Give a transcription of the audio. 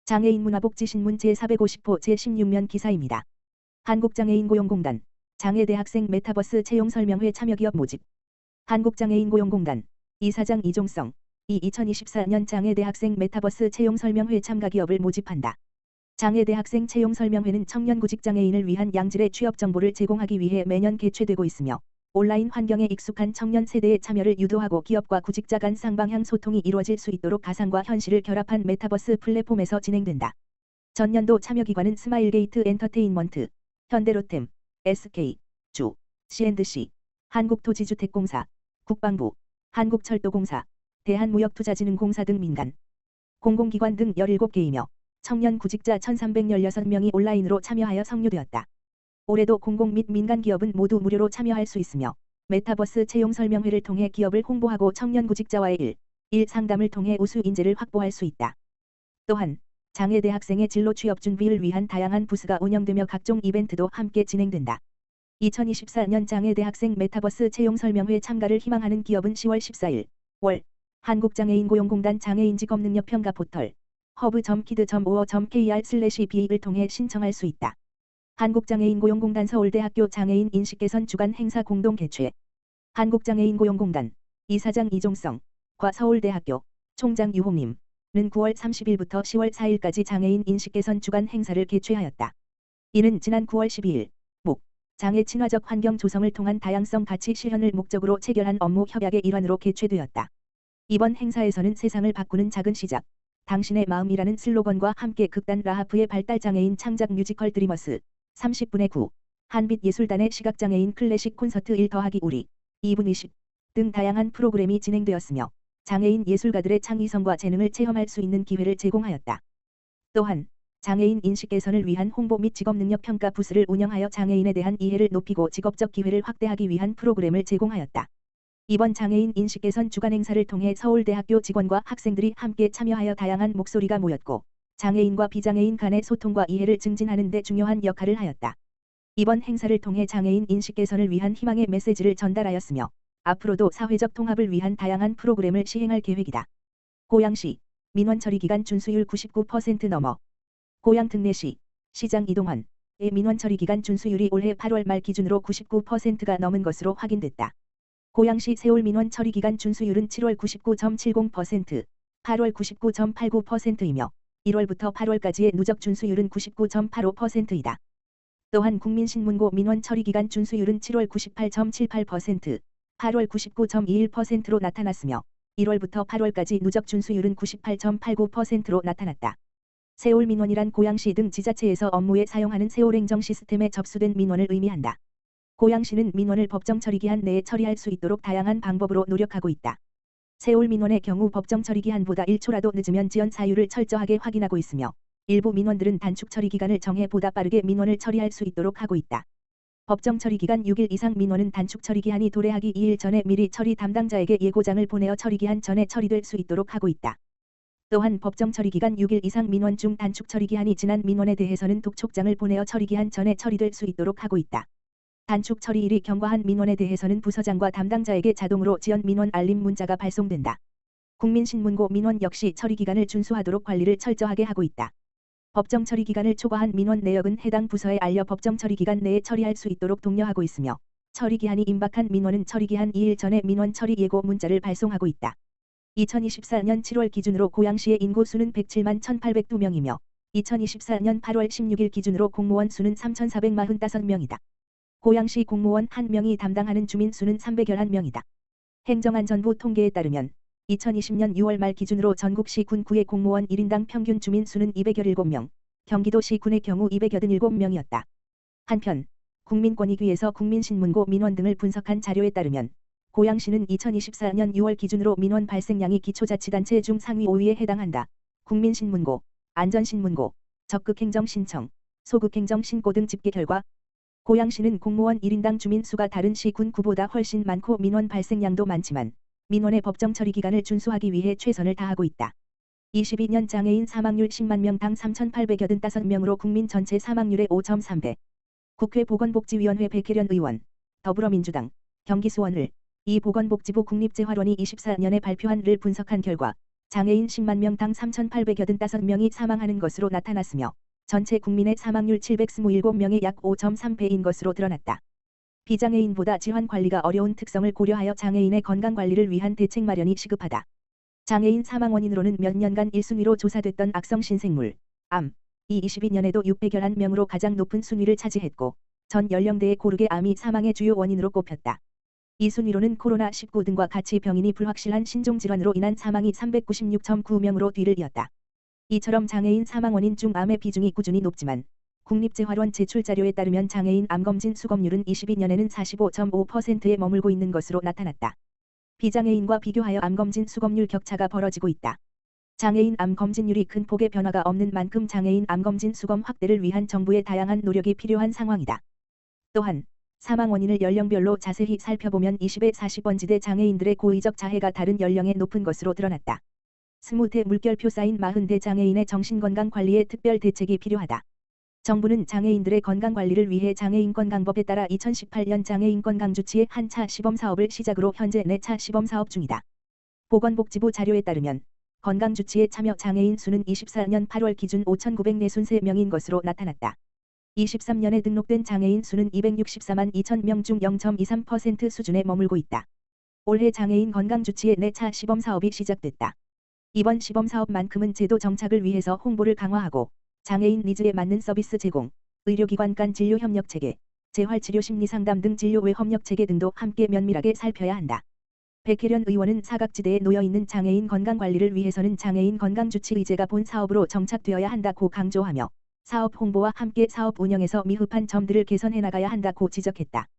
장애인 문화복지신문 제450호 제16면 기사입니다. 한국장애인고용공단 장애대학생 메타버스 채용설명회 참여기업 모집. 한국장애인고용공단 이사장 이종성 2024년 장애대학생 메타버스 채용설명회 참가기업을 모집한다. 장애대학생 채용설명회는 청년 구직장애인을 위한 양질의 취업 정보를 제공하기 위해 매년 개최되고 있으며 온라인 환경에 익숙한 청년 세대의 참여를 유도하고 기업과 구직자 간 쌍방향 소통이 이루어질 수 있도록 가상과 현실을 결합한 메타버스 플랫폼에서 진행된다. 전년도 참여기관은 스마일게이트 엔터테인먼트, 현대로템, SK, 주, C&C, 한국토지주택공사, 국방부, 한국철도공사, 대한무역투자진흥공사 등 민간, 공공기관 등 17개이며 청년 구직자 1,316명이 온라인으로 참여하여 성료되었다. 올해도 공공 및 민간 기업은 모두 무료로 참여할 수 있으며 메타버스 채용 설명회를 통해 기업을 홍보하고 청년 구직자와의 1 상담을 통해 우수 인재를 확보할 수 있다. 또한 장애 대학생의 진로 취업 준비를 위한 다양한 부스가 운영되며 각종 이벤트도 함께 진행된다. 2024년 장애 대학생 메타버스 채용 설명회 참가를 희망하는 기업은 10월 14일 월 한국장애인고용공단 장애인직업능력평가 포털 hub.kid.or.kr/ba를 통해 신청할 수 있다. 한국장애인고용공단 서울대학교 장애인 인식개선 주간 행사 공동 개최. 한국장애인고용공단 이사장 이종성 과 서울대학교 총장 유홍님은 9월 30일부터 10월 4일까지 장애인 인식개선 주간 행사를 개최하였다. 이는 지난 9월 12일 목 장애 친화적 환경 조성을 통한 다양성 가치 실현을 목적으로 체결한 업무 협약의 일환으로 개최되었다. 이번 행사에서는 세상을 바꾸는 작은 시작, 당신의 마음이라는 슬로건과 함께 극단 라하프의 발달 장애인 창작 뮤지컬 드리머스 30분의 9, 한빛 예술단의 시각장애인 클래식 콘서트 1 더하기 우리 2분 20 등 다양한 프로그램이 진행되었으며 장애인 예술가들의 창의성과 재능을 체험할 수 있는 기회를 제공하였다. 또한 장애인 인식 개선을 위한 홍보 및 직업능력 평가 부스를 운영하여 장애인에 대한 이해를 높이고 직업적 기회를 확대하기 위한 프로그램을 제공하였다. 이번 장애인 인식 개선 주간 행사를 통해 서울대학교 직원과 학생들이 함께 참여하여 다양한 목소리가 모였고 장애인과 비장애인 간의 소통과 이해를 증진하는 데 중요한 역할을 하였다. 이번 행사를 통해 장애인 인식 개선을 위한 희망의 메시지를 전달하였으며 앞으로도 사회적 통합을 위한 다양한 프로그램을 시행할 계획이다. 고양시 민원 처리 기간 준수율 99% 넘어. 고양 특례시 시장 이동환의 민원 처리 기간 준수율이 올해 8월 말 기준으로 99%가 넘은 것으로 확인됐다. 고양시 세울 민원 처리 기간 준수율은 7월 99.70%, 8월 99.89%이며 1월부터 8월까지의 누적 준수율은 99.85%이다. 또한 국민신문고 민원 처리 기간 준수율은 7월 98.78%, 8월 99.21%로 나타났으며 1월부터 8월까지 누적 준수율은 98.89%로 나타났다. 세울 민원이란 고양시 등 지자체에서 업무에 사용하는 세울행정 시스템에 접수된 민원을 의미한다. 고양시는 민원을 법정 처리기한 내에 처리할 수 있도록 다양한 방법으로 노력하고 있다. 세울 민원의 경우 법정 처리기한보다 1초라도 늦으면 지연 사유를 철저하게 확인하고 있으며 일부 민원들은 단축 처리 기간을 정해 보다 빠르게 민원을 처리할 수 있도록 하고 있다. 법정 처리 기간 6일 이상 민원은 단축 처리 기한이 도래하기 2일 전에 미리 처리 담당자에게 예고장을 보내어 처리 기한 전에 처리될 수 있도록 하고 있다. 또한 법정 처리 기간 6일 이상 민원 중 단축 처리 기한이 지난 민원에 대해서는 독촉장을 보내어 처리 기한 전에 처리될 수 있도록 하고 있다. 단축 처리일이 경과한 민원에 대해서는 부서장과 담당자에게 자동으로 지연 민원 알림 문자가 발송된다. 국민신문고 민원 역시 처리 기간을 준수하도록 관리를 철저하게 하고 있다. 법정 처리 기간을 초과한 민원 내역은 해당 부서에 알려 법정 처리 기간 내에 처리할 수 있도록 독려하고 있으며 처리 기한이 임박한 민원은 처리 기한 2일 전에 민원 처리 예고 문자를 발송하고 있다. 2024년 7월 기준으로 고양시의 인구 수는 107만 1,802명이며 2024년 8월 16일 기준으로 공무원 수는 3,445명이다. 고양시 공무원 1명이 담당하는 주민 수는 311명이다. 행정안전부 통계에 따르면 2020년 6월 말 기준으로 전국시 군구의 공무원 1인당 평균 주민 수는 217명, 경기도시 군의 경우 287명이었다. 한편 국민권익위에서 국민신문고 민원 등을 분석한 자료에 따르면 고양시는 2024년 6월 기준으로 민원 발생량이 기초자치단체 중 상위 5위에 해당한다. 국민신문고, 안전신문고, 적극행정신청, 소극행정신고 등 집계 결과 고양시는 공무원 1인당 주민 수가 다른 시 군구보다 훨씬 많고 민원 발생량도 많지만 민원의 법정 처리 기간을 준수하기 위해 최선을 다하고 있다. 22년 장애인 사망률 10만 명당 3,885명으로 국민 전체 사망률의 5.3배. 국회 보건복지위원회 백혜련 의원, 더불어민주당, 경기수원을 이 보건복지부 국립재활원이 24년에 발표한 를 분석한 결과 장애인 10만 명당 3,885명이 사망하는 것으로 나타났으며 전체 국민의 사망률 727명의 약 5.3배인 것으로 드러났다. 비장애인보다 질환 관리가 어려운 특성을 고려하여 장애인의 건강 관리를 위한 대책 마련이 시급하다. 장애인 사망 원인으로는 몇 년간 1순위로 조사됐던 악성 신생물, 암, 이 22년에도 601명으로 가장 높은 순위를 차지했고 전 연령대에 고르게 암이 사망의 주요 원인으로 꼽혔다. 이 순위로는 코로나19 등과 같이 병인이 불확실한 신종질환으로 인한 사망이 396.9명으로 뒤를 이었다. 이처럼 장애인 사망 원인 중 암의 비중이 꾸준히 높지만 국립재활원 제출 자료에 따르면 장애인 암검진 수검률은 22년에는 45.5%에 머물고 있는 것으로 나타났다. 비장애인과 비교하여 암검진 수검률 격차가 벌어지고 있다. 장애인 암검진율이 큰 폭의 변화가 없는 만큼 장애인 암검진 수검 확대를 위한 정부의 다양한 노력이 필요한 상황이다. 또한 사망 원인을 연령별로 자세히 살펴보면 20에 40번지대 장애인들의 고의적 자해가 다른 연령에 높은 것으로 드러났다. 20대 물결표 쌓인 40대 장애인의 정신건강관리에 특별 대책이 필요하다. 정부는 장애인들의 건강관리를 위해 장애인건강법에 따라 2018년 장애인건강주치의 한 차 시범사업을 시작으로 현재 4차 시범사업 중이다. 보건복지부 자료에 따르면 건강주치에 참여 장애인 수는 24년 8월 기준 5,943명인 것으로 나타났다. 23년에 등록된 장애인 수는 264만 2천 명 중 0.23% 수준에 머물고 있다. 올해 장애인 건강주치의 4차 시범사업이 시작됐다. 이번 시범사업만큼은 제도 정착을 위해서 홍보를 강화하고 장애인 니즈에 맞는 서비스 제공, 의료기관 간 진료 협력 체계, 재활치료 심리상담 등 진료 외 협력 체계 등도 함께 면밀하게 살펴야 한다. 백혜련 의원은 사각지대에 놓여있는 장애인 건강관리를 위해서는 장애인 건강주치 의제가 본 사업으로 정착되어야 한다고 강조하며 사업 홍보와 함께 사업 운영에서 미흡한 점들을 개선해 나가야 한다고 지적했다.